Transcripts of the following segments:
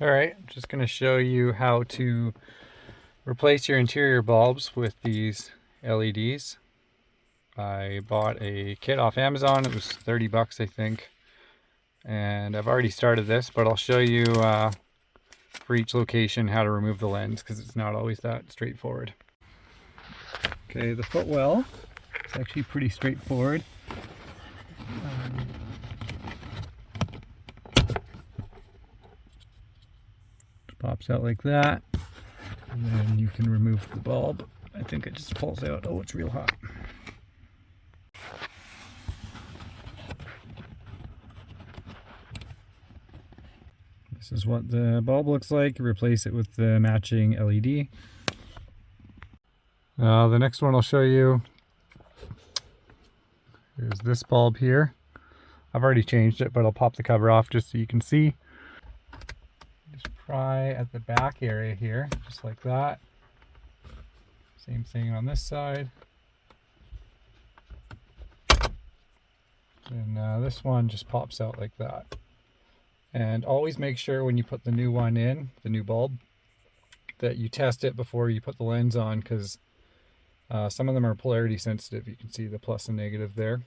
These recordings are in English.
Alright, I'm just going to show you how to replace your interior bulbs with these LEDs. I bought a kit off Amazon. It was 30 bucks, I think. And I've already started this, but I'll show you for each location how to remove the lens because it's not always that straightforward. Okay, the footwell is actually pretty straightforward. Pops out like that, and then you can remove the bulb. I think it just pulls out. Oh, it's real hot. This is what the bulb looks like. Replace it with the matching LED. The next one I'll show you is this bulb here. I've already changed it, but I'll pop the cover off just so you can see. Just pry at the back area here, just like that. Same thing on this side. And this one just pops out like that. And always make sure when you put the new one in, the new bulb, that you test it before you put the lens on, because some of them are polarity sensitive. You can see the plus and negative there.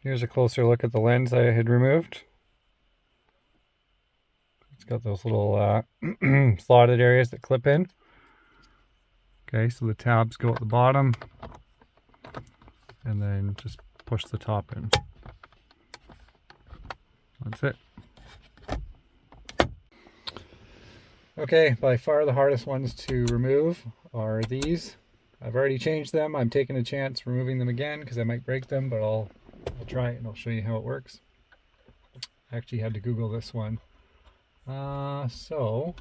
Here's a closer look at the lens I had removed. It's got those little slotted areas that clip in. Okay, so the tabs go at the bottom, and then just push the top in. That's it. Okay, by far the hardest ones to remove are these. I've already changed them. I'm taking a chance removing them again because I might break them, but I'll try it and I'll show you how it works. I actually had to Google this one. So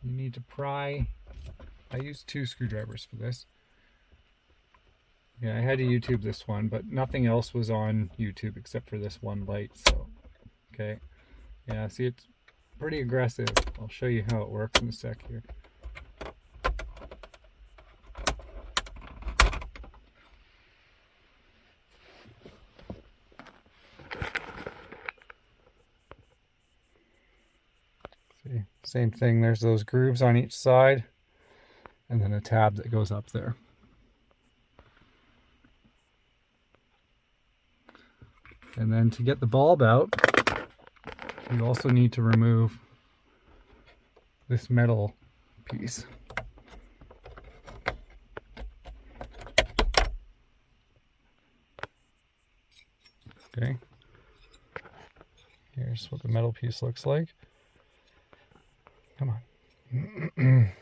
you need to pry. I used 2 screwdrivers for this. Yeah, I had to YouTube this one, but nothing else was on YouTube except for this one light. So, okay. Yeah, see, it's pretty aggressive. I'll show you how it works in a sec here. See, same thing. There's those grooves on each side, and then a tab that goes up there. And then to get the bulb out, you also need to remove this metal piece. Okay. Here's what the metal piece looks like. Come on.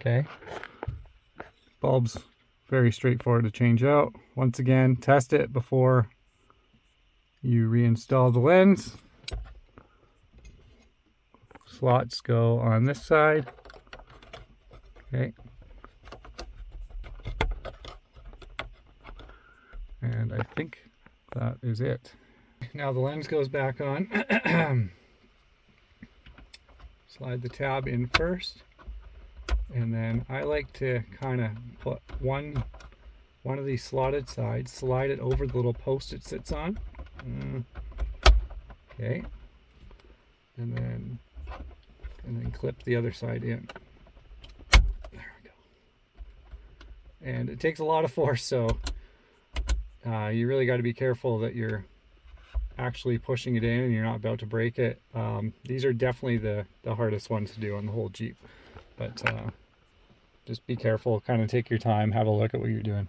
Okay. Bulb's very straightforward to change out. Once again, test it before you reinstall the lens. Slots go on this side. Okay. And I think that is it. Now the lens goes back on. Slide the tab in first. And then I like to kind of put one of these slotted sides, slide it over the little post it sits on. Okay. And then clip the other side in. There we go. And it takes a lot of force, so you really got to be careful that you're actually pushing it in and you're not about to break it. These are definitely the hardest ones to do on the whole Jeep. But just be careful, kind of take your time, have a look at what you're doing.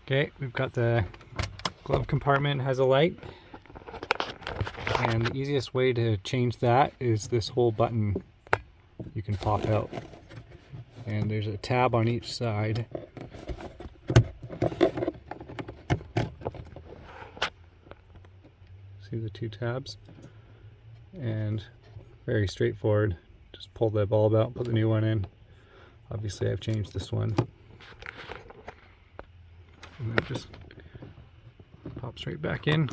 Okay, we've got the glove compartment has a light. And the easiest way to change that is this whole button you can pop out. And there's a tab on each side. See the 2 tabs? And very straightforward. Just pull the bulb out, put the new one in. Obviously I've changed this one. And then it just pops right back in.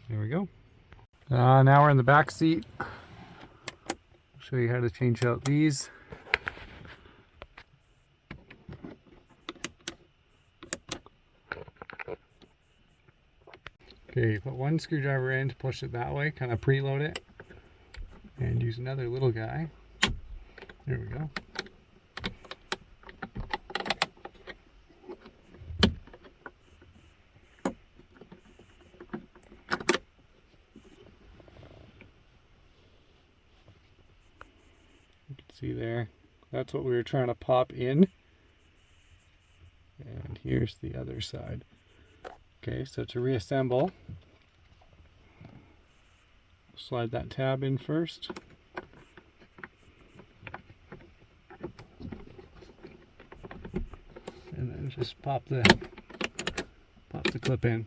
There we go. Now we're in the back seat. I'll show you how to change out these. Okay, put one screwdriver in to push it that way, kind of preload it, and use another little guy. There we go. You can see there, that's what we were trying to pop in. And here's the other side. Okay, so to reassemble, slide that tab in first. And then just pop the clip in.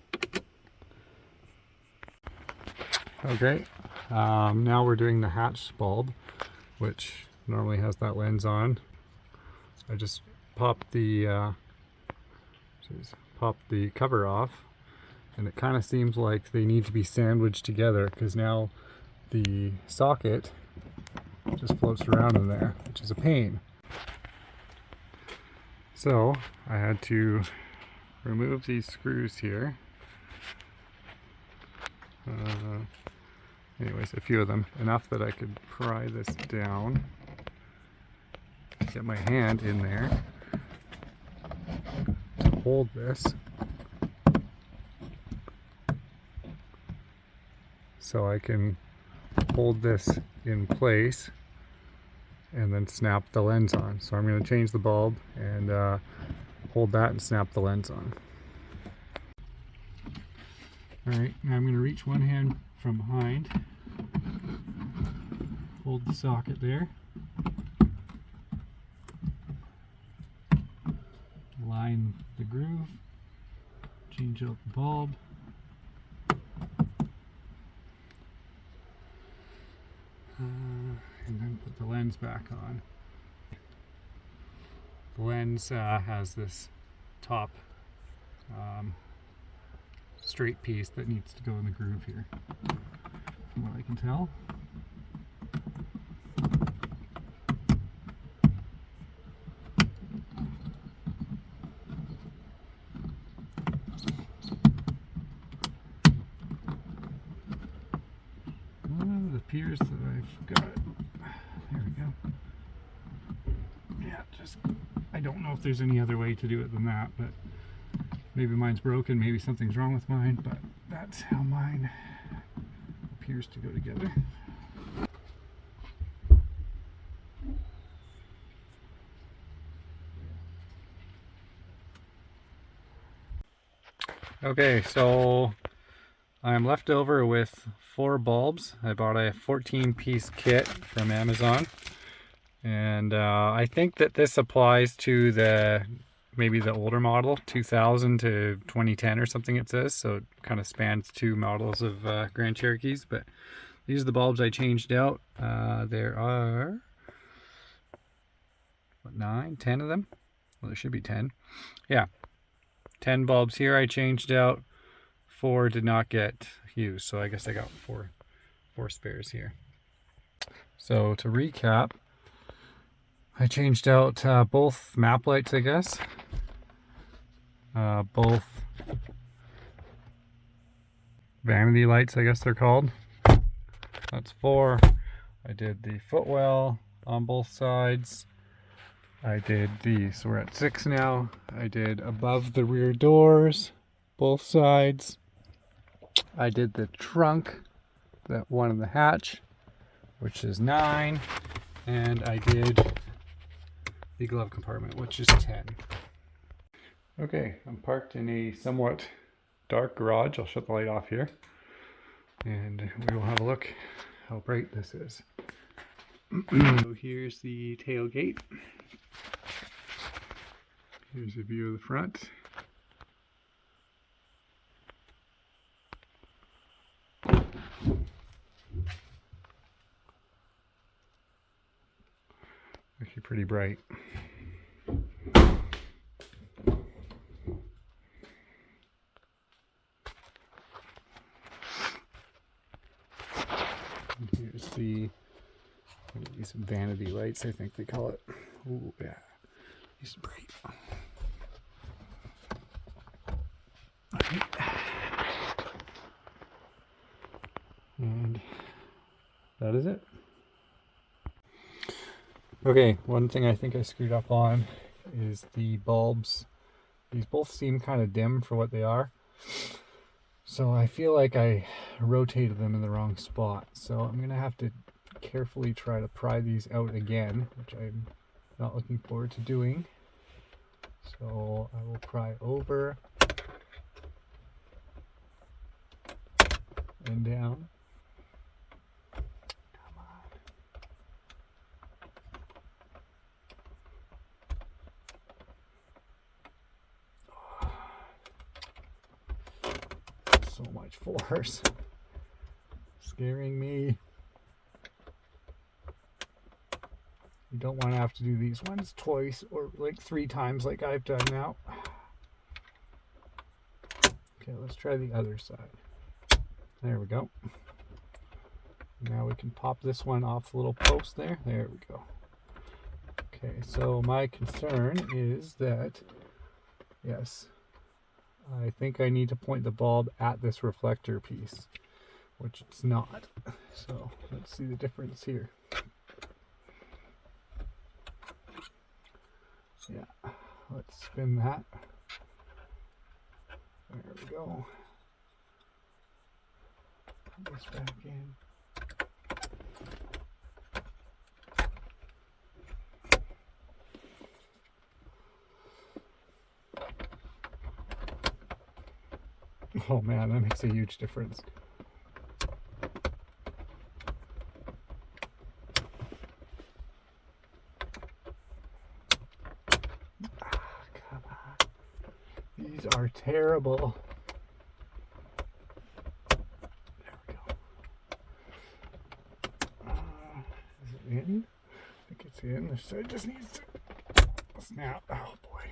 Okay, now we're doing the hatch bulb, which normally has that lens on. I just popped the cover off, and it kind of seems like they need to be sandwiched together because now the socket just floats around in there, which is a pain. So I had to remove these screws here. Anyways, a few of them, enough that I could pry this down, get my hand in there to hold this, so I can hold this in place and then snap the lens on. So I'm going to change the bulb and hold that and snap the lens on. Alright, now I'm going to reach one hand from behind, hold the socket there, line the groove, change out the bulb, and then put the lens back on. The lens has this top straight piece that needs to go in the groove here, from what I can tell. It appears that I've got it. There we go. Yeah, I don't know if there's any other way to do it than that, but maybe mine's broken, maybe something's wrong with mine, but that's how mine appears to go together. Okay, so I'm left over with 4 bulbs. I bought a 14-piece kit from Amazon, and I think that this applies to maybe the older model, 2000 to 2010 or something it says, so it kind of spans 2 models of Grand Cherokees. But these are the bulbs I changed out. There are, what, 9, 10 of them? Well, there should be 10. Yeah, 10 bulbs here I changed out. 4 did not get used, so I guess I got four spares here. So to recap, I changed out both map lights, I guess. Both vanity lights, I guess they're called. That's 4. I did the footwell on both sides. I did these, so we're at 6 now. I did above the rear doors, both sides. I did the trunk, that one in the hatch, which is 9. And I did the glove compartment, which is 10. Okay, I'm parked in a somewhat dark garage. I'll shut the light off here, and we will have a look how bright this is. So here's the tailgate. Here's a view of the front. Actually pretty bright. just the, these vanity lights, I think they call it. Ooh, yeah. These are bright. Alright. And that is it. Okay, one thing I think I screwed up on is the bulbs. These both seem kind of dim for what they are. So I feel like I rotated them in the wrong spot. So I'm going to have to carefully try to pry these out again, which I'm not looking forward to doing. So I will pry over and down. So much force. Scaring me. You don't want to have to do these ones twice or like 3 times like I've done now. Okay, let's try the other side. There we go. Now we can pop this one off the little post there. There we go. Okay, so my concern is that, yes, I think I need to point the bulb at this reflector piece, which it's not. So let's see the difference here. Yeah, let's spin that. There we go. Put this back in. Oh man, that makes a huge difference. Come on. These are terrible. There we go. Is it in? I think it's in. This side just needs to snap. Oh boy.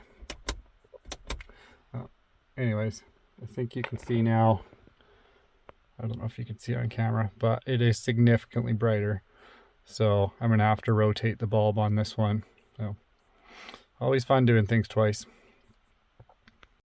Anyways, I think you can see now. I don't know if you can see it on camera, but it is significantly brighter. So I'm going to have to rotate the bulb on this one. So always fun doing things twice.